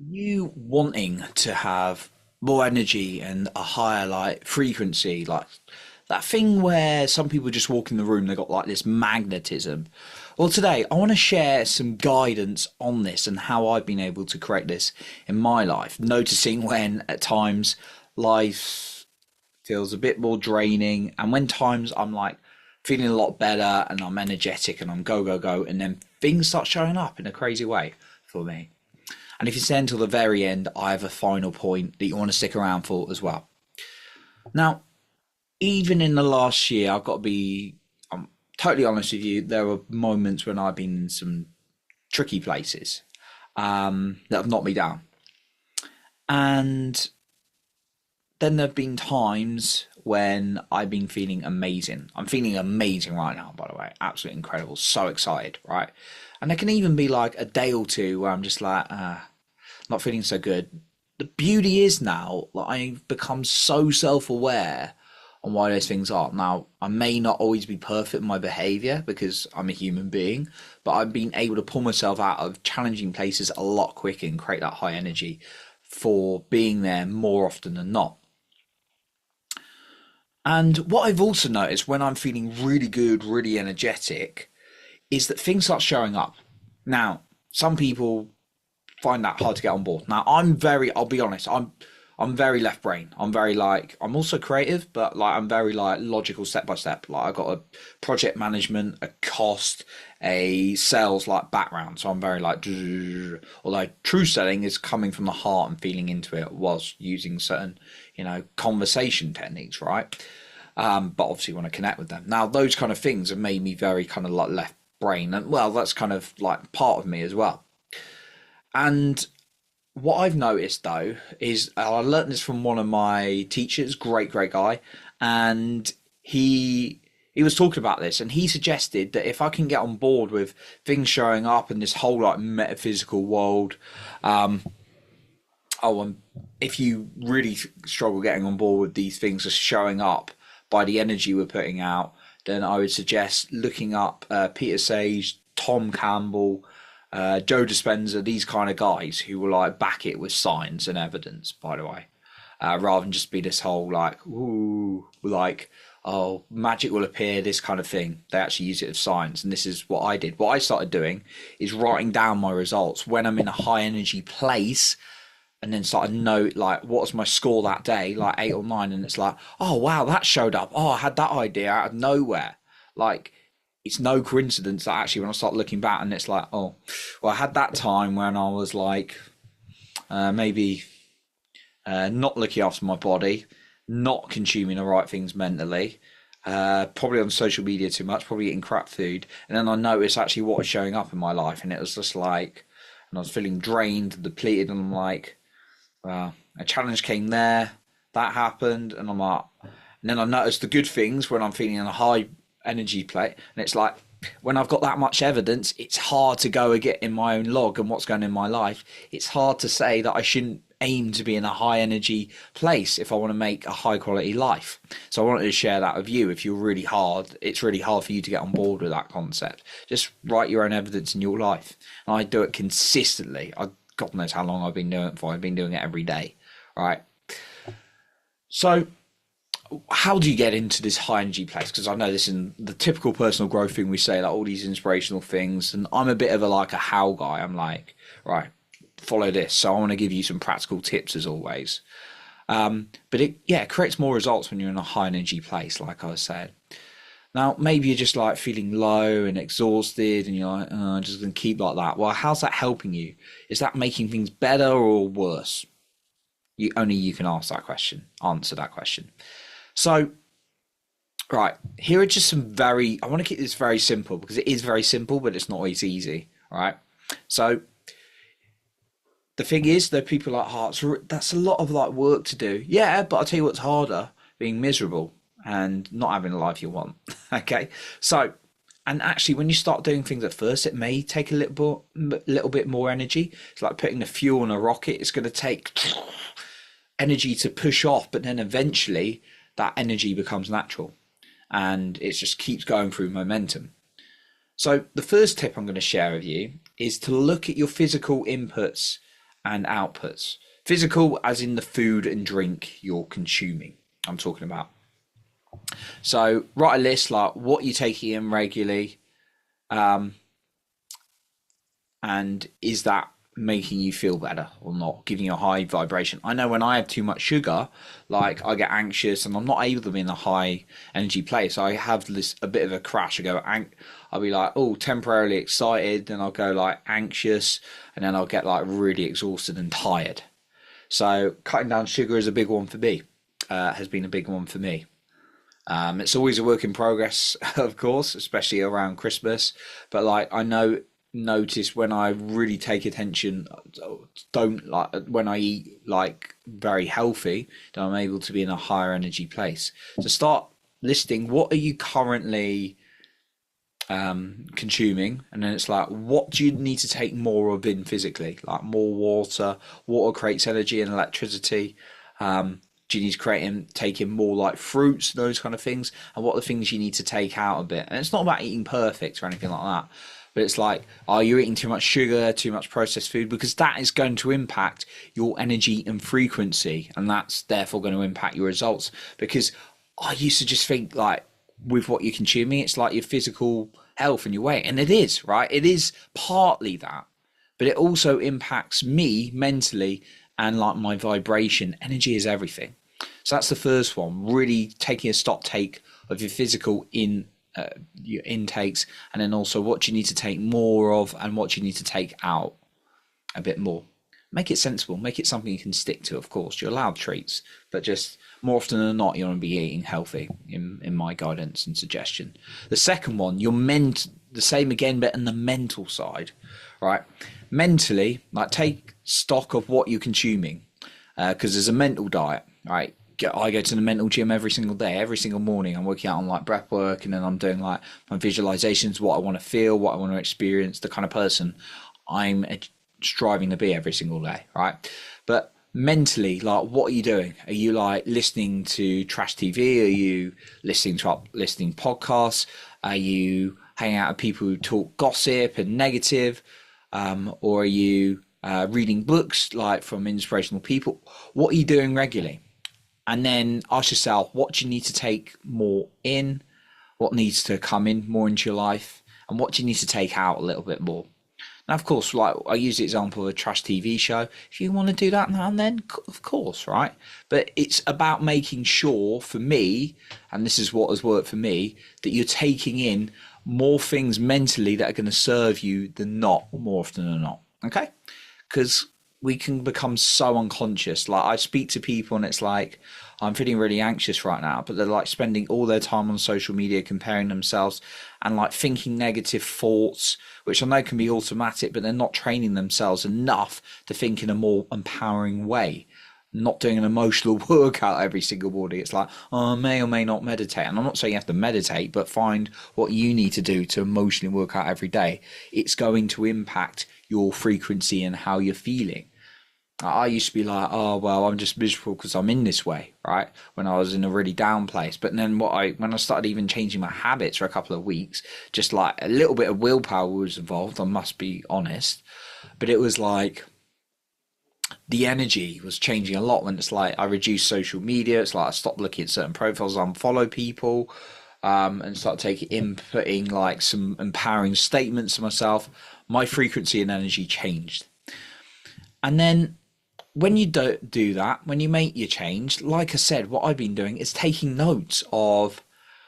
You wanting to have more energy and a higher like frequency, like that thing where some people just walk in the room, they got like this magnetism. Well, today I want to share some guidance on this and how I've been able to create this in my life, noticing when at times life feels a bit more draining, and when times I'm like feeling a lot better and I'm energetic and I'm go go go, and then things start showing up in a crazy way for me. And if you stay until the very end, I have a final point that you want to stick around for as well. Now, even in the last year, I've got to be totally honest with you. There were moments when I've been in some tricky places that have knocked me down. And then there have been times when I've been feeling amazing. I'm feeling amazing right now, by the way. Absolutely incredible. So excited, right? And there can even be like a day or two where I'm just like, not feeling so good. The beauty is now that I've become so self-aware on why those things are. Now, I may not always be perfect in my behavior because I'm a human being, but I've been able to pull myself out of challenging places a lot quicker and create that high energy for being there more often than not. And what I've also noticed when I'm feeling really good, really energetic, is that things start showing up. Now, some people find that hard to get on board. Now, I'll be honest, I'm very left brain. I'm very like, I'm also creative, but like, I'm very like logical step by step. Like, I've got a project management, a cost, a sales like background. So I'm very like, although true selling is coming from the heart and feeling into it was using certain, conversation techniques, right? But obviously want to connect with them. Now, those kind of things have made me very kind of like left brain. And well, that's kind of like part of me as well. And what I've noticed though is I learned this from one of my teachers, great guy, and he was talking about this, and he suggested that if I can get on board with things showing up in this whole like metaphysical world, um, if you really struggle getting on board with these things just showing up by the energy we're putting out, then I would suggest looking up Peter Sage, Tom Campbell, Joe Dispenza, these kind of guys who will like back it with science and evidence, by the way, rather than just be this whole like, ooh, like, oh, magic will appear, this kind of thing. They actually use it as science. And this is what I did. What I started doing is writing down my results when I'm in a high energy place, and then start to note like what's my score that day, like 8 or 9, and it's like, oh wow, that showed up. Oh, I had that idea out of nowhere. Like, it's no coincidence that actually when I start looking back and it's like, oh, well, I had that time when I was like maybe not looking after my body, not consuming the right things mentally, probably on social media too much, probably eating crap food, and then I noticed actually what was showing up in my life, and it was just like, and I was feeling drained, depleted, and I'm like, a challenge came there, that happened, and I'm like, and then I noticed the good things when I'm feeling in a high energy plate, and it's like when I've got that much evidence, it's hard to go and get in my own log and what's going on in my life. It's hard to say that I shouldn't aim to be in a high energy place if I want to make a high quality life. So I wanted to share that with you. If you're really hard, it's really hard for you to get on board with that concept. Just write your own evidence in your life. And I do it consistently. God knows how long I've been doing it for. I've been doing it every day. Right. So how do you get into this high energy place? Because I know this in the typical personal growth thing we say, like all these inspirational things, and I'm a bit of a like a how guy. I'm like, right, follow this. So I want to give you some practical tips as always. But it creates more results when you're in a high energy place, like I was saying. Now, maybe you're just like feeling low and exhausted, and you're like, oh, I'm just going to keep like that. Well, how's that helping you? Is that making things better or worse? You can ask that question, answer that question. So, right, here are just some I want to keep this very simple because it is very simple, but it's not always easy, right? So, the thing is, though, people like hearts, that's a lot of like work to do. Yeah, but I'll tell you what's harder, being miserable and not having the life you want. Okay, so, and actually, when you start doing things at first, it may take little bit more energy. It's like putting the fuel in a rocket. It's going to take energy to push off, but then eventually that energy becomes natural, and it just keeps going through momentum. So the first tip I'm going to share with you is to look at your physical inputs and outputs. Physical, as in the food and drink you're consuming, I'm talking about. So write a list like what you're taking in regularly, and is that making you feel better or not, giving you a high vibration. I know when I have too much sugar, like I get anxious and I'm not able to be in a high energy place. I have this a bit of a crash. I'll be like, oh, temporarily excited, then I'll go like anxious, and then I'll get like really exhausted and tired. So cutting down sugar is a big one for me. Has been a big one for me. It's always a work in progress, of course, especially around Christmas. But like notice when I really take attention, don't like when I eat like very healthy, that I'm able to be in a higher energy place. So start listing what are you currently consuming, and then it's like what do you need to take more of in physically, like more water. Water creates energy and electricity. Do you need to take in more like fruits, those kind of things, and what are the things you need to take out a bit. And it's not about eating perfect or anything like that, but it's like, are you eating too much sugar, too much processed food? Because that is going to impact your energy and frequency, and that's therefore going to impact your results. Because I used to just think like with what you're consuming, it's like your physical health and your weight. And it is, right? It is partly that, but it also impacts me mentally and like my vibration. Energy is everything. So that's the first one, really taking a stock take of your physical your intakes, and then also what you need to take more of and what you need to take out a bit more. Make it sensible, make it something you can stick to. Of course, you're allowed treats, but just more often than not, you want to be eating healthy in my guidance and suggestion. The second one, the same again, but in the mental side, right? Mentally, like take stock of what you're consuming, because there's a mental diet, right? I go to the mental gym every single day, every single morning. I'm working out on like breath work, and then I'm doing like my visualizations, what I want to feel, what I want to experience, the kind of person I'm striving to be every single day, right? But mentally, like what are you doing? Are you like listening to trash TV? Are you listening to listening podcasts? Are you hanging out with people who talk gossip and negative? Or are you reading books like from inspirational people? What are you doing regularly? And then ask yourself, what do you need to take more in? What needs to come in more into your life? And what do you need to take out a little bit more? Now, of course, like I use the example of a trash TV show. If you want to do that now and then, of course, right? But it's about making sure, for me, and this is what has worked for me, that you're taking in more things mentally that are going to serve you than not, more often than not. Okay? Because we can become so unconscious. Like I speak to people and it's like, I'm feeling really anxious right now, but they're like spending all their time on social media comparing themselves and like thinking negative thoughts, which I know can be automatic, but they're not training themselves enough to think in a more empowering way. Not doing an emotional workout every single morning. It's like, oh, I may or may not meditate. And I'm not saying you have to meditate, but find what you need to do to emotionally work out every day. It's going to impact your frequency and how you're feeling. I used to be like, oh, well, I'm just miserable because I'm in this way, right? When I was in a really down place. But then when I started even changing my habits for a couple of weeks, just like a little bit of willpower was involved, I must be honest. But it was like the energy was changing a lot when it's like I reduced social media. It's like I stopped looking at certain profiles, unfollow people, and start inputting like some empowering statements to myself. My frequency and energy changed. And then when you don't do that, when you make your change, like I said, what I've been doing is taking notes of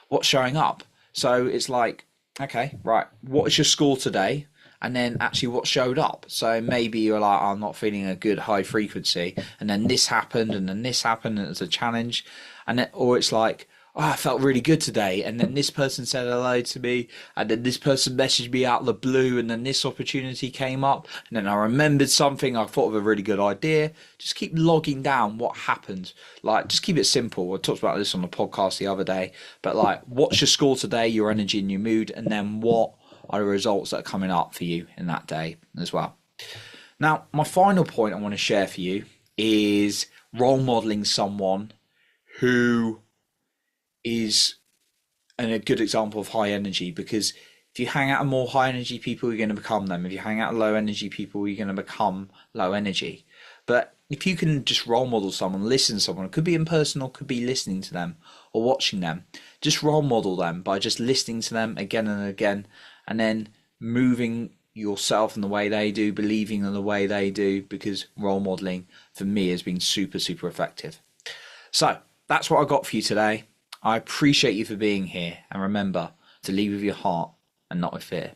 what's showing up. So it's like, okay, right, what is your score today? And then actually what showed up. So maybe you're like, I'm not feeling a good high frequency, and then this happened, and then this happened, and it's a challenge. And then, or it's like, oh, I felt really good today, and then this person said hello to me, and then this person messaged me out of the blue, and then this opportunity came up, and then I remembered something, I thought of a really good idea. Just keep logging down what happened. Like, just keep it simple. I talked about this on the podcast the other day, but like, what's your score today, your energy and your mood, and then what are the results that are coming up for you in that day as well. Now, my final point I want to share for you is role modeling someone who is a good example of high energy, because If you hang out with more high energy people, you're going to become them. If you hang out with low energy people, you're going to become low energy. But if you can just role model someone, listen to someone, it could be in person or could be listening to them or watching them, just role model them by just listening to them again and again, and then moving yourself in the way they do, believing in the way they do, because role modeling for me has been super, super effective. So that's what I got for you today. I appreciate you for being here, and remember to lead with your heart and not with fear.